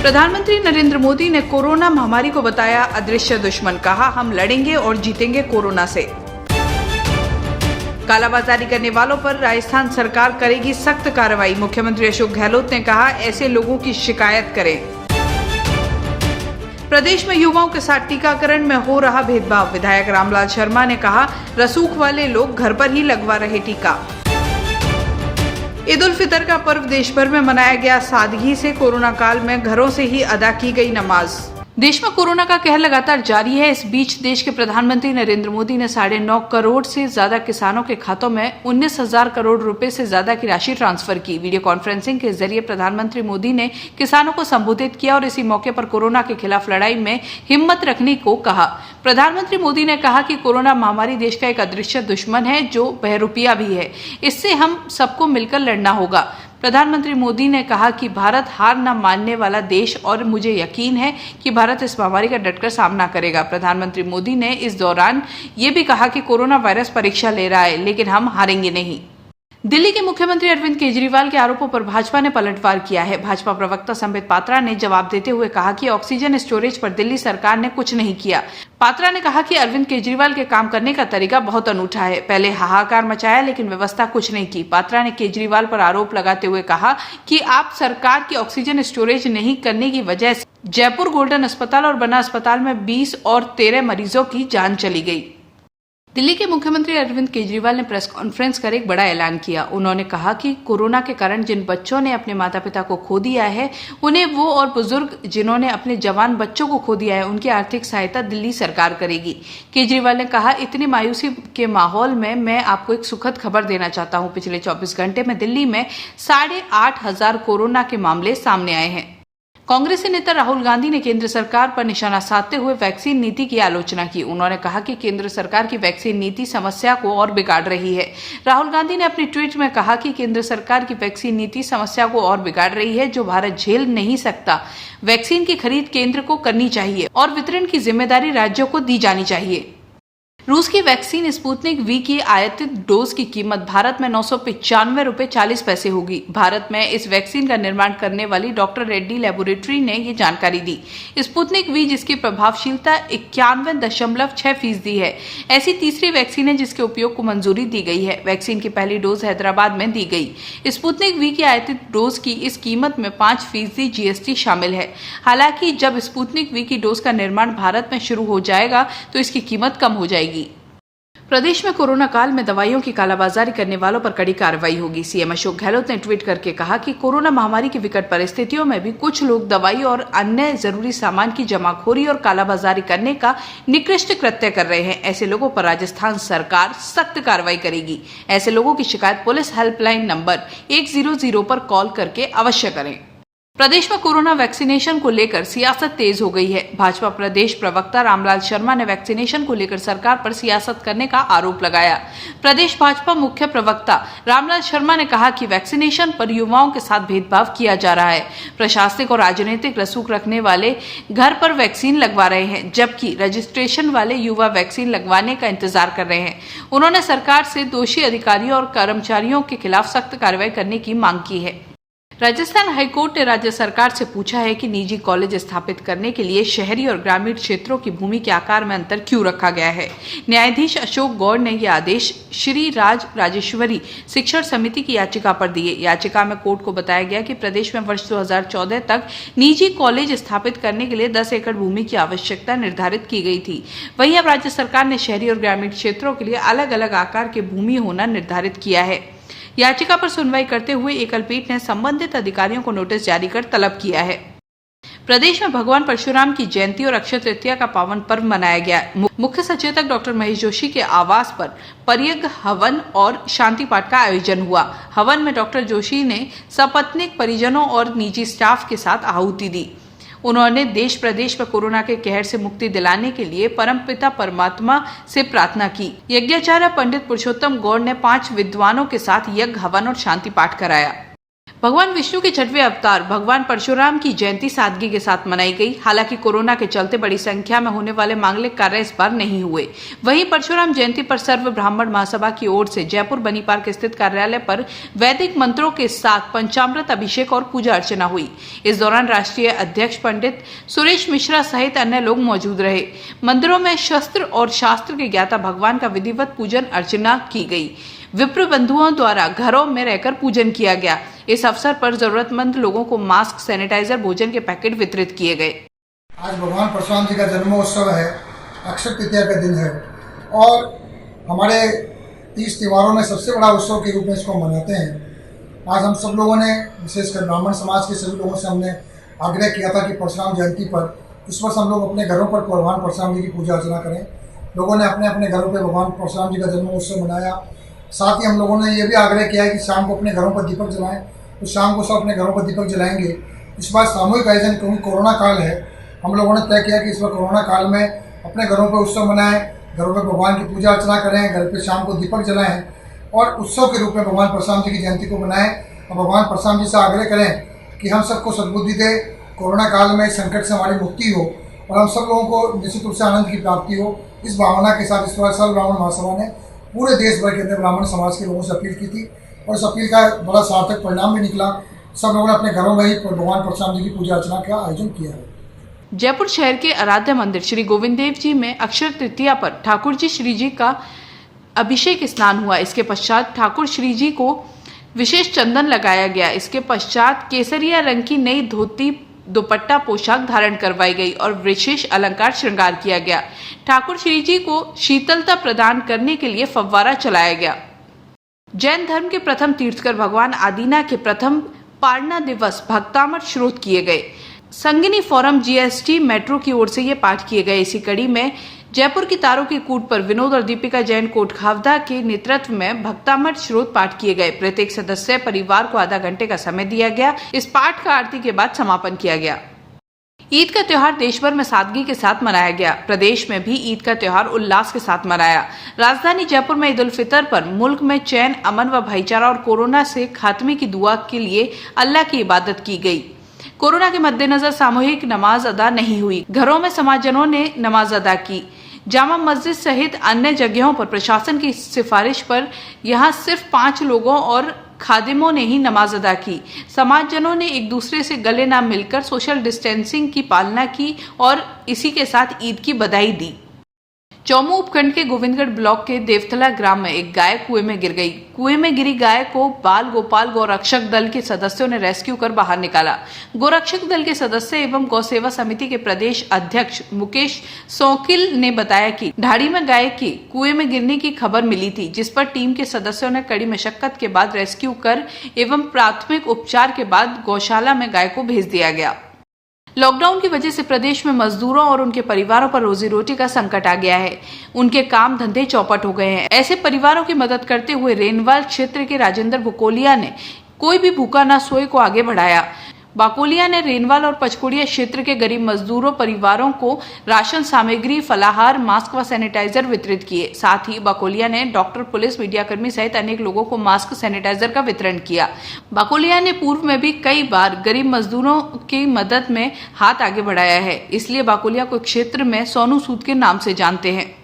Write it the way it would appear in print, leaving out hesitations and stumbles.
प्रधानमंत्री नरेंद्र मोदी ने कोरोना महामारी को बताया अदृश्य दुश्मन। कहा, हम लड़ेंगे और जीतेंगे कोरोना से। कालाबाजारी करने वालों पर राजस्थान सरकार करेगी सख्त कार्रवाई। मुख्यमंत्री अशोक गहलोत ने कहा, ऐसे लोगों की शिकायत करें। प्रदेश में युवाओं के साथ टीकाकरण में हो रहा भेदभाव। विधायक रामलाल शर्मा ने कहा, रसूख वाले लोग घर पर ही लगवा रहे टीका। ईद उल फितर का पर्व देश भर में मनाया गया सादगी से। कोरोना काल में घरों से ही अदा की गई नमाज। देश में कोरोना का कहर लगातार जारी है। इस बीच देश के प्रधानमंत्री नरेंद्र मोदी ने 9.5 करोड़ से ज्यादा किसानों के खातों में 19,000 करोड़ रुपए से ज्यादा की राशि ट्रांसफर की। वीडियो कॉन्फ्रेंसिंग के जरिए प्रधानमंत्री मोदी ने किसानों को संबोधित किया और इसी मौके पर कोरोना के खिलाफ लड़ाई में हिम्मत रखने को कहा। प्रधानमंत्री मोदी ने कहा कि कोरोना महामारी देश का एक अदृश्य दुश्मन है जो बहरूपिया भी है। इससे हम सबको मिलकर लड़ना होगा। प्रधानमंत्री मोदी ने कहा कि भारत हार न मानने वाला देश और मुझे यकीन है कि भारत इस महामारी का डटकर सामना करेगा। प्रधानमंत्री मोदी ने इस दौरान ये भी कहा कि कोरोना वायरस परीक्षा ले रहा है, लेकिन हम हारेंगे नहीं। दिल्ली के मुख्यमंत्री अरविंद केजरीवाल के आरोपों पर भाजपा ने पलटवार किया है। भाजपा प्रवक्ता संबित पात्रा ने जवाब देते हुए कहा कि ऑक्सीजन स्टोरेज पर दिल्ली सरकार ने कुछ नहीं किया। पात्रा ने कहा कि अरविंद केजरीवाल के काम करने का तरीका बहुत अनूठा है। पहले हाहाकार मचाया लेकिन व्यवस्था कुछ नहीं की। पात्रा ने केजरीवाल पर आरोप लगाते हुए कहा कि आप सरकार की ऑक्सीजन स्टोरेज नहीं करने की वजह से जयपुर गोल्डन अस्पताल और बना अस्पताल में 20 और 13 मरीजों की जान चली गई। दिल्ली के मुख्यमंत्री अरविंद केजरीवाल ने प्रेस कॉन्फ्रेंस कर एक बड़ा ऐलान किया। उन्होंने कहा कि कोरोना के कारण जिन बच्चों ने अपने माता पिता को खो दिया है, उन्हें वो और बुजुर्ग जिन्होंने अपने जवान बच्चों को खो दिया है, उनकी आर्थिक सहायता दिल्ली सरकार करेगी। केजरीवाल ने कहा, इतनी मायूसी के माहौल में मैं आपको एक सुखद खबर देना चाहता हूं। पिछले 24 घंटे में दिल्ली में 8,500 कोरोना के मामले सामने आए हैं। कांग्रेसी नेता राहुल गांधी ने केंद्र सरकार पर निशाना साधते हुए वैक्सीन नीति की आलोचना की। उन्होंने कहा कि केंद्र सरकार की वैक्सीन नीति समस्या को और बिगाड़ रही है। राहुल गांधी ने अपने ट्वीट में कहा कि केंद्र सरकार की वैक्सीन नीति समस्या को और बिगाड़ रही है, जो भारत झेल नहीं सकता। वैक्सीन की खरीद केंद्र को करनी चाहिए और वितरण की जिम्मेदारी राज्यों को दी जानी चाहिए। रूस की वैक्सीन स्पुतनिक वी की आयातित डोज की कीमत भारत में 995 रुपए 40 पैसे होगी। भारत में इस वैक्सीन का निर्माण करने वाली डॉक्टर रेड्डी लेबोरेटरी ने ये जानकारी दी। स्पुतनिक वी जिसकी प्रभावशीलता 91.6% है, ऐसी तीसरी वैक्सीन है जिसके उपयोग को मंजूरी दी गई है। वैक्सीन की पहली डोज हैदराबाद में दी गई। स्पुतनिक वी की आयातित डोज की इस कीमत में 5% GST शामिल है। हालांकि जब स्पुतनिक वी की डोज का निर्माण भारत में शुरू हो जाएगा तो इसकी कीमत कम हो जाएगी। प्रदेश में कोरोना काल में दवाइयों की कालाबाजारी करने वालों पर कड़ी कार्रवाई होगी। सीएम अशोक गहलोत ने ट्वीट करके कहा कि कोरोना महामारी की विकट परिस्थितियों में भी कुछ लोग दवाई और अन्य जरूरी सामान की जमाखोरी और कालाबाजारी करने का निकृष्ट कृत्य कर रहे हैं। ऐसे लोगों पर राजस्थान सरकार सख्त कार्रवाई करेगी। ऐसे लोगों की शिकायत पुलिस हेल्पलाइन नंबर 100 पर कॉल करके अवश्य करें। प्रदेश में कोरोना वैक्सीनेशन को लेकर सियासत तेज हो गई है। भाजपा प्रदेश प्रवक्ता रामलाल शर्मा ने वैक्सीनेशन को लेकर सरकार पर सियासत करने का आरोप लगाया। प्रदेश भाजपा मुख्य प्रवक्ता रामलाल शर्मा ने कहा कि वैक्सीनेशन पर युवाओं के साथ भेदभाव किया जा रहा है। प्रशासनिक और राजनीतिक रसूख रखने वाले घर पर वैक्सीन लगवा रहे हैं, जबकि रजिस्ट्रेशन वाले युवा वैक्सीन लगवाने का इंतजार कर रहे हैं। उन्होंने सरकार से दोषी अधिकारियों और कर्मचारियों के खिलाफ सख्त कार्रवाई करने की मांग की है। राजस्थान हाईकोर्ट ने राज्य सरकार से पूछा है कि निजी कॉलेज स्थापित करने के लिए शहरी और ग्रामीण क्षेत्रों की भूमि के आकार में अंतर क्यों रखा गया है। न्यायाधीश अशोक गौड़ ने यह आदेश श्री राजेश्वरी शिक्षण समिति की याचिका पर दिए। याचिका में कोर्ट को बताया गया कि प्रदेश में वर्ष 2014 तक निजी कॉलेज स्थापित करने के लिए 10 एकड़ भूमि की आवश्यकता निर्धारित की गई थी। वहीं अब राज्य सरकार ने शहरी और ग्रामीण क्षेत्रों के लिए अलग अलग आकार की भूमि होना निर्धारित किया है। याचिका पर सुनवाई करते हुए एकल पीठ ने संबंधित अधिकारियों को नोटिस जारी कर तलब किया है। प्रदेश में भगवान परशुराम की जयंती और अक्षय तृतीया का पावन पर्व मनाया गया। मुख्य सचेतक डॉक्टर महेश जोशी के आवास पर परयज्ञ हवन और शांति पाठ का आयोजन हुआ। हवन में डॉक्टर जोशी ने सपत्नीक परिजनों और निजी स्टाफ के साथ आहुति दी। उन्होंने देश प्रदेश में कोरोना के कहर से मुक्ति दिलाने के लिए परमपिता परमात्मा से प्रार्थना की। यज्ञाचार्य पंडित पुरुषोत्तम गौड़ ने 5 विद्वानों के साथ यज्ञ हवन और शांति पाठ कराया। भगवान विष्णु के 6वें अवतार भगवान परशुराम की जयंती सादगी के साथ मनाई गई। हालांकि कोरोना के चलते बड़ी संख्या में होने वाले मांगलिक कार्य इस बार नहीं हुए। वहीं परशुराम जयंती पर सर्व ब्राह्मण महासभा की ओर से जयपुर बनी पार्क स्थित कार्यालय पर वैदिक मंत्रों के साथ पंचामृत अभिषेक और पूजा अर्चना हुई। इस दौरान राष्ट्रीय अध्यक्ष पंडित सुरेश मिश्रा सहित अन्य लोग मौजूद रहे। मंदिरों में शस्त्र और शास्त्र के ज्ञाता भगवान का विधिवत पूजन अर्चना की गई। विप्र बंधुओं द्वारा घरों में रहकर पूजन किया गया। इस अवसर पर जरूरतमंद लोगों को मास्क, सैनिटाइजर, भोजन के पैकेट वितरित किए गए। आज भगवान परशुराम जी का जन्मोत्सव है, अक्षय तृतीया का दिन है और हमारे 30 त्योहारों में सबसे बड़ा उत्सव के रूप में इसको मनाते हैं। आज हम सब लोगों ने, विशेषकर ब्राह्मण समाज के सभी लोगों से हमने आग्रह किया था कि परशुराम जयंती पर इस वर्ष हम लोग अपने घरों पर भगवान परशुराम जी की पूजा अर्चना करें। लोगों ने अपने अपने घरों पर भगवान परशुराम जी का जन्मोत्सव मनाया। साथ ही हम लोगों ने ये भी आग्रह किया है कि शाम को अपने घरों पर दीपक जलाएं। तो शाम को सब अपने घरों पर दीपक जलाएंगे। इस बार सामूहिक आयोजन, क्योंकि कोरोना काल है, हम लोगों ने तय किया कि इस बार कोरोना काल में अपने घरों पर उत्सव मनाएं, घरों पर भगवान की पूजा अर्चना करें, घर पे शाम को दीपक जलाएं और उत्सव के रूप में भगवान परशुराम जी की जयंती को मनाएं। और भगवान परशुराम जी से आग्रह करें कि हम सबको सद्बुद्धि दे, कोरोना काल में संकट से हमारी मुक्ति हो और हम सब लोगों को निश्चित रूप से आनंद की प्राप्ति हो। इस भावना के साथ इस बार सर्व ब्राह्मण महासभा ने पूरे देश भर के अंदर ब्राह्मण समाज के लोगों से अपील की थी और इस अपील का बड़ा सार्थक परिणाम भी निकला। सब लोगों ने अपने घरों में ही भगवान परशुराम जी की पूजा अर्चना का आयोजन किया है। जयपुर शहर के आराध्य मंदिर श्री गोविंद देव जी में अक्षय तृतीया पर ठाकुर जी श्री जी का अभिषेक स्नान हुआ। इसके पश्चात ठाकुर श्री जी को विशेष चंदन लगाया गया। इसके पश्चात केसरिया रंग की नई धोती, दुपट्टा पोशाक धारण करवाई गई और विशेष अलंकार श्रृंगार किया गया। ठाकुर श्री जी को शीतलता प्रदान करने के लिए फव्वारा चलाया गया। जैन धर्म के प्रथम तीर्थकर भगवान आदिना के प्रथम पारणा दिवस भक्तामर श्रोत किए गए। संगिनी फोरम जीएसटी मेट्रो की ओर से ये पाठ किए गए। इसी कड़ी में जयपुर की तारों की कूट पर विनोद और दीपिका जैन कोटखावदा के नेतृत्व में भक्तामर श्रोत पाठ किए गए। प्रत्येक सदस्य परिवार को आधा घंटे का समय दिया गया। इस पाठ का आरती के बाद समापन किया गया। ईद का त्योहार देश भर में सादगी के साथ मनाया गया। प्रदेश में भी ईद का त्योहार उल्लास के साथ मनाया। राजधानी जयपुर में ईद उल फितर पर मुल्क में चैन, अमन व भाईचारा और कोरोना से खात्मे की दुआ के लिए अल्लाह की इबादत की गई। कोरोना के मद्देनजर सामूहिक नमाज अदा नहीं हुई। घरों में समाजजनों ने नमाज अदा की। जामा मस्जिद सहित अन्य जगहों पर प्रशासन की सिफारिश पर यहां सिर्फ 5 लोगों और खादिमों ने ही नमाज अदा की। समाजजनों ने एक दूसरे से गले न मिलकर सोशल डिस्टेंसिंग की पालना की और इसी के साथ ईद की बधाई दी। चौमू उपखंड के गोविंदगढ़ ब्लॉक के देवतला ग्राम में एक गाय कुएं में गिर गई। कुएं में गिरी गाय को बाल गोपाल गौरक्षक दल के सदस्यों ने रेस्क्यू कर बाहर निकाला। गौरक्षक दल के सदस्य एवं गौसेवा समिति के प्रदेश अध्यक्ष मुकेश सौकिल ने बताया कि ढाड़ी में गाय की कुएं में गिरने की खबर मिली थी, जिस पर टीम के सदस्यों ने कड़ी मशक्कत के बाद रेस्क्यू कर एवं प्राथमिक उपचार के बाद गौशाला में गाय को भेज दिया गया। लॉकडाउन की वजह से प्रदेश में मजदूरों और उनके परिवारों पर रोजी रोटी का संकट आ गया है। उनके काम धंधे चौपट हो गए हैं। ऐसे परिवारों की मदद करते हुए रेनवाल क्षेत्र के राजेंद्र बुकोलिया ने कोई भी भूखा ना सोए को आगे बढ़ाया। बाकोलिया ने रेनवाल और पचकोड़िया क्षेत्र के गरीब मजदूरों परिवारों को राशन सामग्री, फलाहार, मास्क व सैनिटाइजर वितरित किए। साथ ही बाकोलिया ने डॉक्टर, पुलिस, मीडियाकर्मी सहित अनेक लोगों को मास्क, सैनिटाइजर का वितरण किया। बाकोलिया ने पूर्व में भी कई बार गरीब मजदूरों की मदद में हाथ आगे बढ़ाया है, इसलिए बाकोलिया को क्षेत्र में सोनू सूद के नाम से जानते हैं।